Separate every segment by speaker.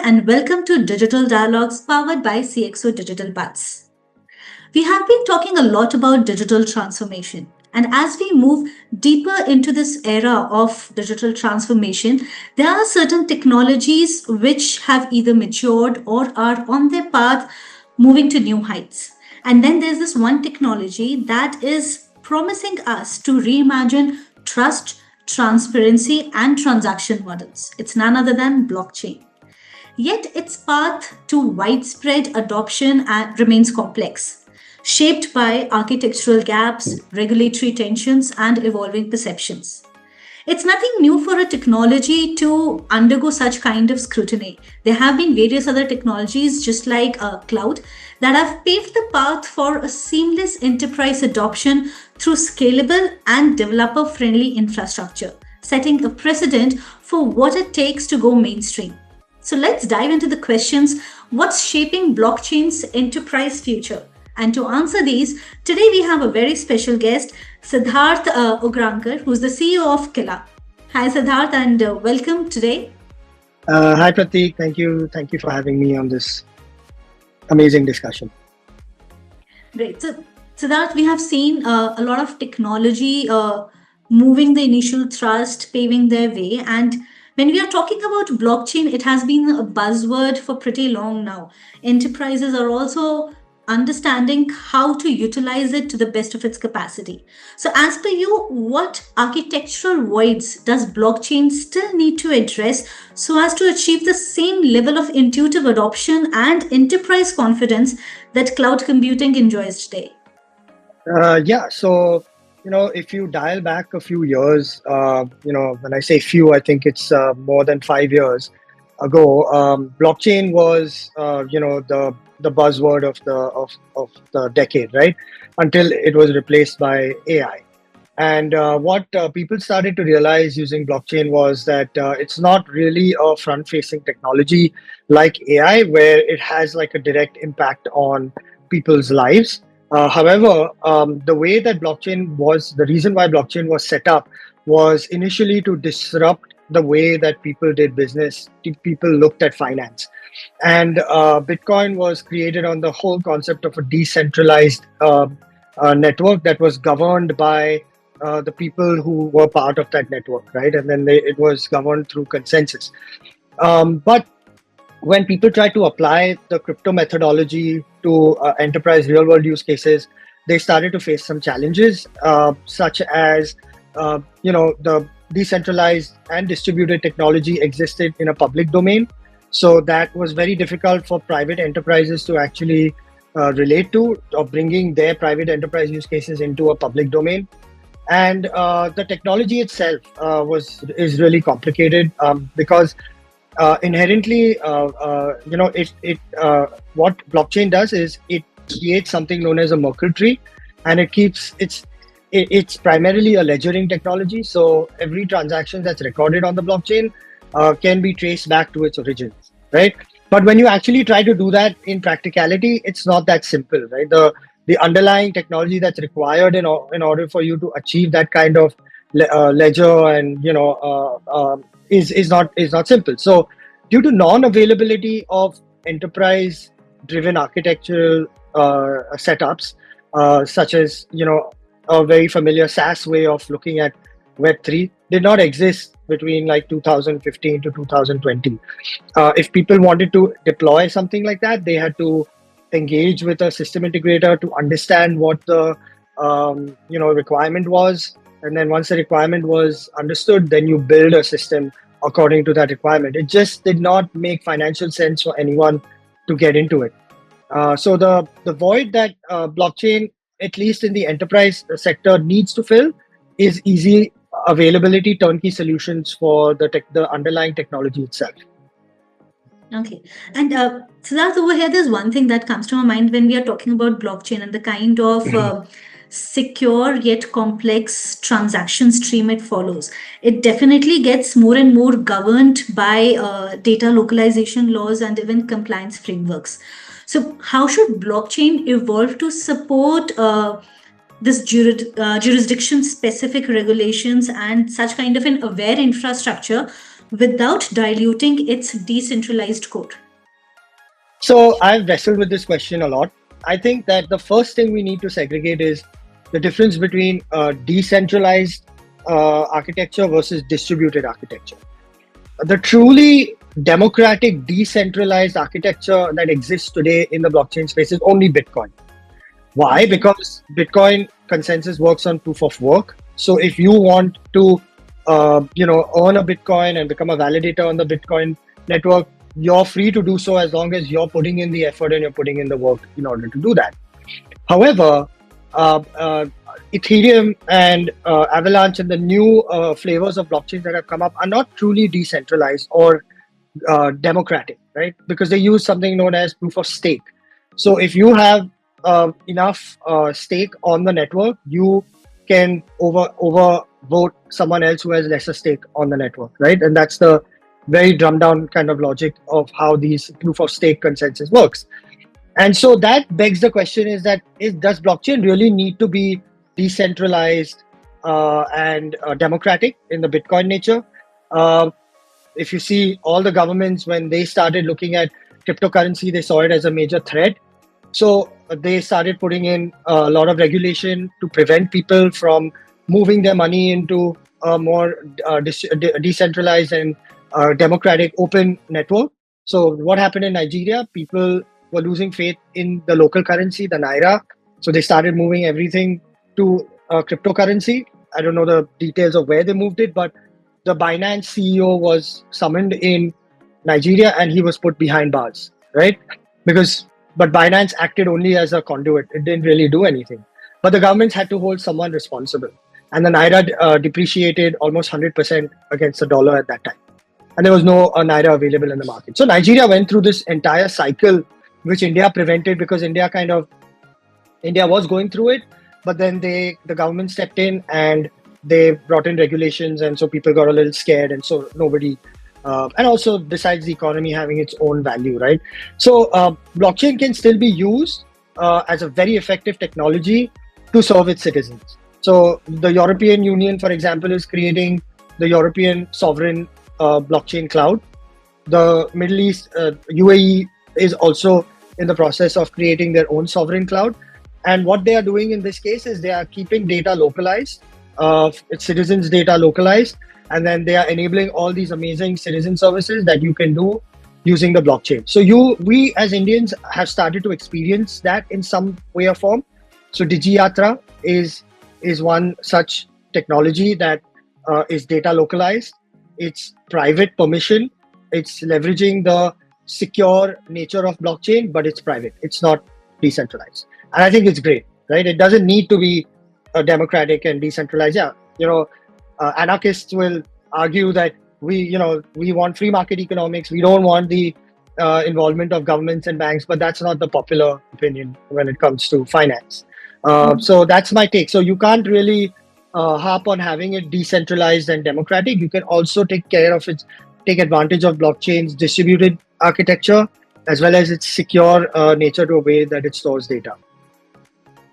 Speaker 1: and welcome to Digital Dialogues powered by CXO Digital Paths. We have been talking a lot about digital transformation. And as we move deeper into this era of digital transformation, there are certain technologies which have either matured or are on their path moving to new heights. And then there's this one technology that is promising us to reimagine trust, transparency, and transaction models. It's none other than blockchain. Yet its path to widespread adoption remains complex, shaped by architectural gaps, regulatory tensions, and evolving perceptions. It's nothing new for a technology to undergo such kind of scrutiny. There have been various other technologies, just like cloud, that have paved the path for a seamless enterprise adoption through scalable and developer friendly infrastructure, setting a precedent for what it takes to go mainstream. So let's dive into the questions: what's shaping blockchain's enterprise future? And to answer these, today we have a very special guest, Siddharth Ugrankar, who's the CEO of Killa. Hi, Siddharth, and welcome today.
Speaker 2: Hi, Pratik. Thank you for having me on this amazing discussion.
Speaker 1: Great. So, Siddharth, we have seen a lot of technology moving the initial thrust, paving their way. And when we are talking about blockchain, it has been a buzzword for pretty long now. Enterprises are also understanding how to utilize it to the best of its capacity. So, as per you, what architectural voids does blockchain still need to address so as to achieve the same level of intuitive adoption and enterprise confidence that cloud computing enjoys today?
Speaker 2: So if you dial back a few years, when I say few, I think it's more than 5 years ago. Blockchain was, the buzzword of the decade, right? Until it was replaced by AI. And what people started to realize using blockchain was that it's not really a front-facing technology like AI, where it has like a direct impact on people's lives. However, the way that the reason why blockchain was set up was initially to disrupt the way that people did business, people looked at finance. And Bitcoin was created on the whole concept of a decentralized network that was governed by the people who were part of that network, right? And then it was governed through consensus. But when people try to apply the crypto methodology to enterprise real world use cases, they started to face some challenges, such as, the decentralized and distributed technology existed in a public domain. So that was very difficult for private enterprises to actually relate to, or bringing their private enterprise use cases into a public domain. And the technology itself is really complicated because inherently, what blockchain does is it creates something known as a Merkle tree, and it's primarily a ledgering technology. So every transaction that's recorded on the blockchain can be traced back to its origins, right? But when you actually try to do that in practicality, it's not that simple, right? The underlying technology that's required in order for you to achieve that kind of ledger and is not simple. So due to non-availability of enterprise-driven architectural setups, such as a very familiar SaaS way of looking at Web3 did not exist between like 2015 to 2020. If people wanted to deploy something like that, they had to engage with a system integrator to understand what the requirement was. And then once the requirement was understood, then you build a system according to that requirement. It just did not make financial sense for anyone to get into it. So the void that blockchain, at least in the enterprise sector, needs to fill is easy availability, turnkey solutions for the underlying technology itself.
Speaker 1: Okay. And Siddharth, over here, there's one thing that comes to my mind when we are talking about blockchain and the kind of secure yet complex transaction stream it follows. It definitely gets more and more governed by data localization laws and even compliance frameworks. So, how should blockchain evolve to support this jurisdiction specific regulations and such kind of an aware infrastructure without diluting its decentralized core?
Speaker 2: So I've wrestled with this question a lot. I think that the first thing we need to segregate is the difference between decentralized architecture versus distributed architecture. The truly democratic, decentralized architecture that exists today in the blockchain space is only Bitcoin. Why?
Speaker 1: Okay.
Speaker 2: Because Bitcoin consensus works on proof of work. So if you want to, earn a Bitcoin and become a validator on the Bitcoin network, you're free to do so as long as you're putting in the effort and you're putting in the work in order to do that. However, Ethereum and Avalanche and the new flavors of blockchains that have come up are not truly decentralized or democratic, right? Because they use something known as proof of stake. So if you have enough stake on the network, you can overvote someone else who has lesser stake on the network, right? And that's the very drummed down kind of logic of how these proof of stake consensus works. And so that begs the question: does blockchain really need to be decentralized and democratic in the Bitcoin nature? Uh, if you see all the governments, when they started looking at cryptocurrency, they saw it as a major threat. So they started putting in a lot of regulation to prevent people from moving their money into a more decentralized and democratic open network. So what happened in Nigeria? People were losing faith in the local currency, the naira. So they started moving everything to cryptocurrency. I don't know the details of where they moved it, but the Binance CEO was summoned in Nigeria and he was put behind bars, right? But Binance acted only as a conduit. It didn't really do anything. But the governments had to hold someone responsible. And the naira depreciated almost 100% against the dollar at that time. And there was no naira available in the market. So Nigeria went through this entire cycle, which India prevented because India was going through it. But then the government stepped in and they brought in regulations, and so people got a little scared, and so nobody. And also, besides the economy having its own value, right? So blockchain can still be used as a very effective technology to serve its citizens. So the European Union, for example, is creating the European sovereign blockchain cloud. The Middle East, UAE, is also in the process of creating their own sovereign cloud. And what they are doing in this case is they are keeping data localized, its citizens' data localized, and then they are enabling all these amazing citizen services that you can do using the blockchain. So we as Indians have started to experience that in some way or form. So DigiYatra is one such technology that is data localized. It's private permission. It's leveraging the secure nature of blockchain, but it's private. It's not decentralized. And I think it's great, right? It doesn't need to be democratic and decentralized. Yeah, anarchists will argue that we want free market economics. We don't want the involvement of governments and banks, but that's not the popular opinion when it comes to finance. So that's my take. So you can't really harp on having it decentralized and democratic. You can also take advantage of blockchain's distributed architecture as well as its secure nature to a way that it stores data.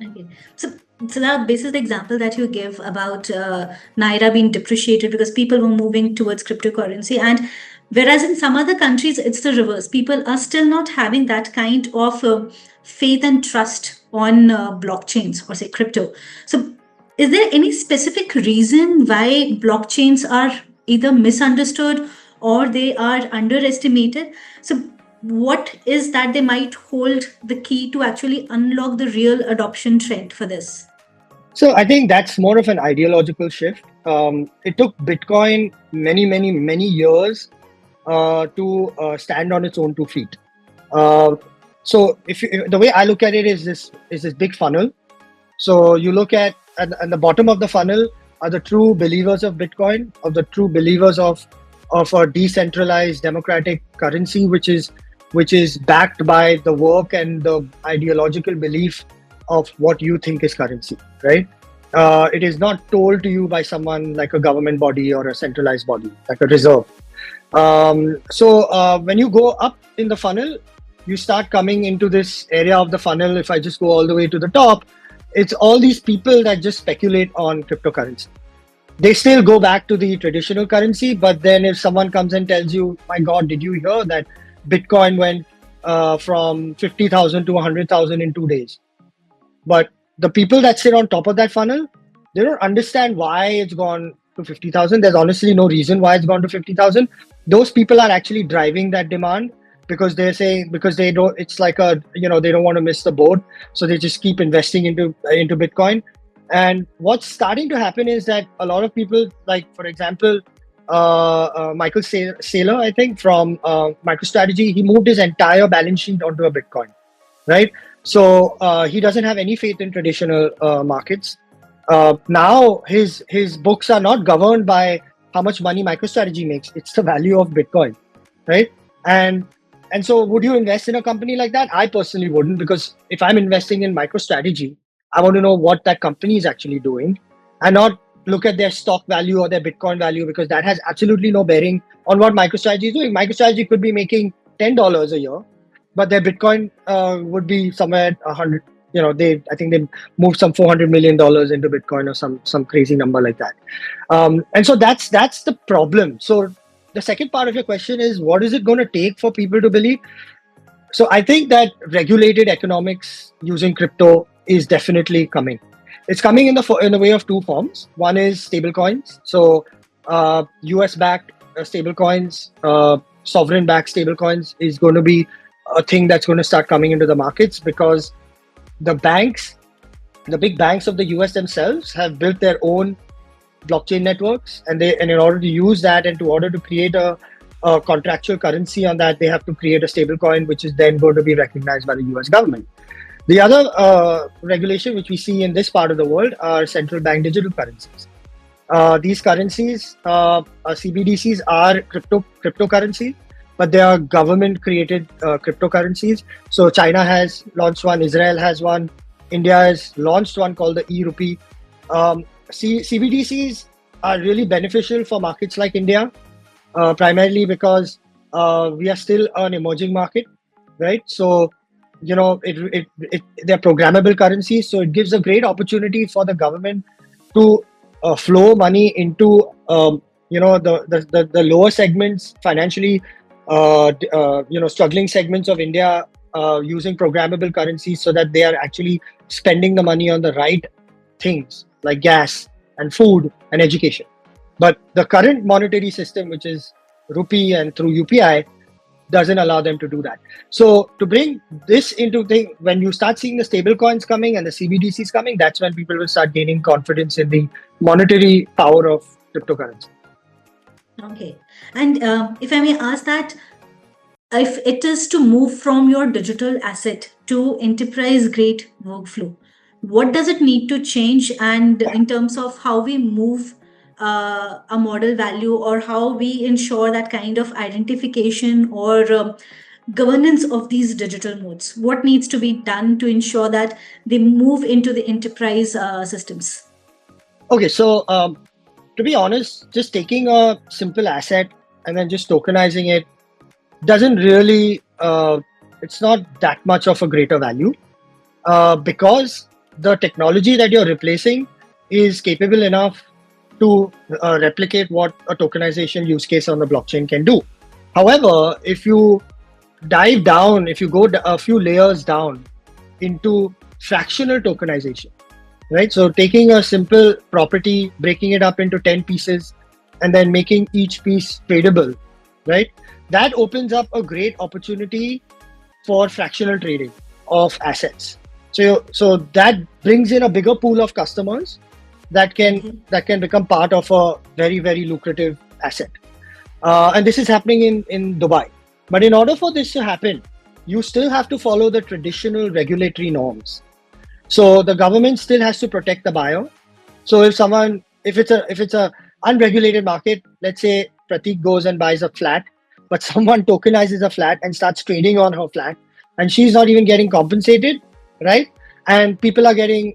Speaker 1: Okay. So that this is the example that you give about naira being depreciated because people were moving towards cryptocurrency, and whereas in some other countries it's the reverse. People are still not having that kind of faith and trust on blockchains or say crypto. So is there any specific reason why blockchains are either misunderstood or they are underestimated? So what is that they might hold the key to actually unlock the real adoption trend for this?
Speaker 2: So I think that's more of an ideological shift. It took Bitcoin many years to stand on its own 2 feet. So the way I look at it is this big funnel. So you look at the bottom of the funnel are the true believers of Bitcoin, of the true believers of a decentralized democratic currency, which is backed by the work and the ideological belief of what you think is currency, right? It is not told to you by someone like a government body or a centralized body, like a reserve. So when you go up in the funnel, you start coming into this area of the funnel. If I just go all the way to the top, it's all these people that just speculate on cryptocurrency. they still go back to the traditional currency. But then if someone comes and tells you, my God, did you hear that Bitcoin went from 50,000 to 100,000 in 2 days? But the people that sit on top of that funnel, they don't understand why it's gone to 50,000. There's honestly no reason why it's gone to 50,000. Those people are actually driving that demand because they're saying, because they don't, it's like a, they don't want to miss the boat. So they just keep investing into Bitcoin. And what's starting to happen is that a lot of people, like, for example, Michael Saylor, I think, from MicroStrategy, he moved his entire balance sheet onto a Bitcoin, right? So he doesn't have any faith in traditional markets. Now his books are not governed by how much money MicroStrategy makes; it's the value of Bitcoin, right? And so, would you invest in a company like that? I personally wouldn't, because if I'm investing in MicroStrategy, I want to know what that company is actually doing, and not look at their stock value or their Bitcoin value, because that has absolutely no bearing on what MicroStrategy is doing. MicroStrategy could be making $10 a year, but their Bitcoin would be somewhere at 100. I think they moved some $400 million into Bitcoin, or some crazy number like that. And so that's the problem. So the second part of your question is, what is it going to take for people to believe? So I think that regulated economics using crypto is definitely coming. It's coming in the way of two forms. One is stablecoins. So US backed stablecoins, sovereign backed stablecoins is going to be a thing that's going to start coming into the markets, because the big banks of the US themselves have built their own blockchain networks, and in order to use that, and in order to create a contractual currency on that, they have to create a stable coin, which is then going to be recognized by the US government. The other regulation which we see in this part of the world are central bank digital currencies. These currencies, CBDCs, are cryptocurrency, but they are government created cryptocurrencies. So China has launched one, Israel has one, India has launched one called the e-rupee. CBDCs are really beneficial for markets like India, primarily because we are still an emerging market, right? So, they're programmable currencies, so it gives a great opportunity for the government to flow money into the lower segments, financially struggling segments of India, using programmable currencies, so that they are actually spending the money on the right things like gas and food and education. But the current monetary system, which is rupee and through UPI, doesn't allow them to do that. So to bring this into thing, when you start seeing the stable coins coming and the CBDCs coming, that's when people will start gaining confidence in the monetary power of cryptocurrency.
Speaker 1: Okay. And if I may ask that, if it is to move from your digital asset to enterprise grade workflow, what does it need to change? And in terms of how we move a model value, or how we ensure that kind of identification or governance of these digital modes, what needs to be done to ensure that they move into the enterprise systems?
Speaker 2: Okay, so to be honest, just taking a simple asset and then just tokenizing it doesn't really, it's not that much of a greater value, because the technology that you're replacing is capable enough to replicate what a tokenization use case on the blockchain can do. However, if you dive down, if you go a few layers down into fractional tokenization, right? So taking a simple property, breaking it up into 10 pieces, and then making each piece tradable, right? That opens up a great opportunity for fractional trading of assets. So that brings in a bigger pool of customers that can become part of a very, very lucrative asset. And this is happening in Dubai. But in order for this to happen, you still have to follow the traditional regulatory norms. So the government still has to protect the buyer. So if it's a unregulated market, let's say Pratik goes and buys a flat, but someone tokenizes a flat and starts trading on her flat, and she's not even getting compensated, right? And people are getting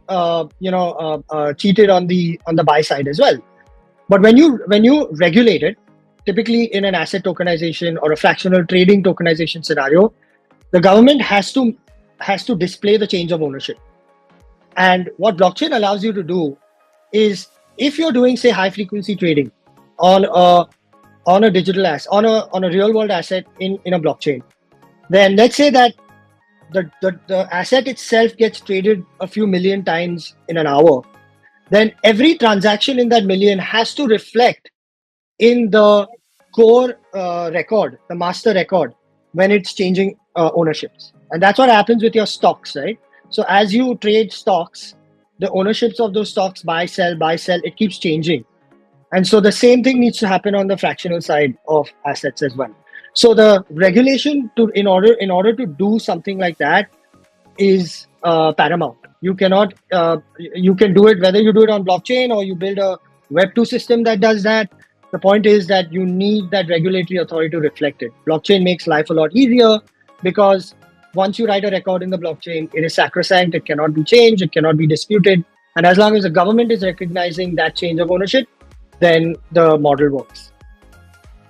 Speaker 2: cheated on the buy side as well. But when you regulate it, typically in an asset tokenization or a fractional trading tokenization scenario, the government has to display the change of ownership. And what blockchain allows you to do is if you're doing, say, high frequency trading on a digital asset, on a real world asset in a blockchain, then let's say that the asset itself gets traded a few million times in an hour, then every transaction in that million has to reflect in the core record, the master record, when it's changing ownerships. And that's what happens with your stocks, right? So as you trade stocks, the ownerships of those stocks, buy, sell, it keeps changing. And so the same thing needs to happen on the fractional side of assets as well. So the regulation to in order to do something like that is paramount. You cannot you can do it whether you do it on blockchain or you build a Web2 system that does that. The point is that you need that regulatory authority to reflect it. Blockchain makes life a lot easier because once you write a record in the blockchain, it is sacrosanct, it cannot be changed, it cannot be disputed. And as long as the government is recognizing that change of ownership, then the model works.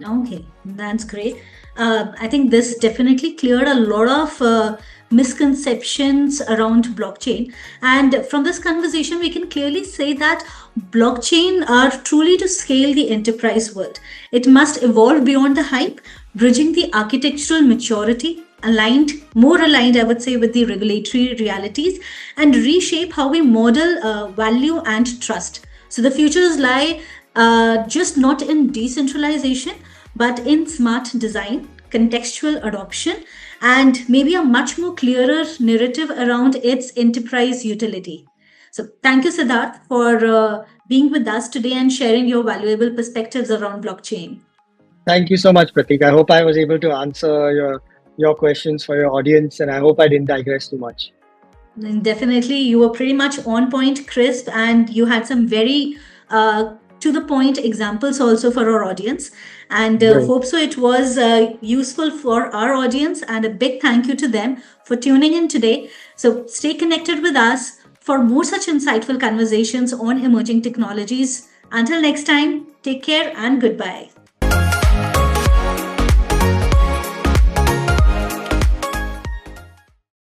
Speaker 1: Okay, that's great. I think this definitely cleared a lot of misconceptions around blockchain. And from this conversation, we can clearly say that blockchain are truly to scale the enterprise world. It must evolve beyond the hype, bridging the architectural maturity, more aligned, I would say, with the regulatory realities, and reshape how we model value and trust. So the futures lie just not in decentralization, but in smart design, contextual adoption, and maybe a much more clearer narrative around its enterprise utility. So, thank you, Siddharth, for being with us today and sharing your valuable perspectives around blockchain.
Speaker 2: Thank you so much, Pratik. I hope I was able to answer your questions for your audience, and I hope I didn't digress too much.
Speaker 1: And definitely, you were pretty much on point, crisp, and you had some very to the point examples also for our audience. And
Speaker 2: Great.
Speaker 1: hope so it was useful for our audience. And a big thank you to them for tuning in today. So stay connected with us for more such insightful conversations on emerging technologies. Until next time, take care and goodbye.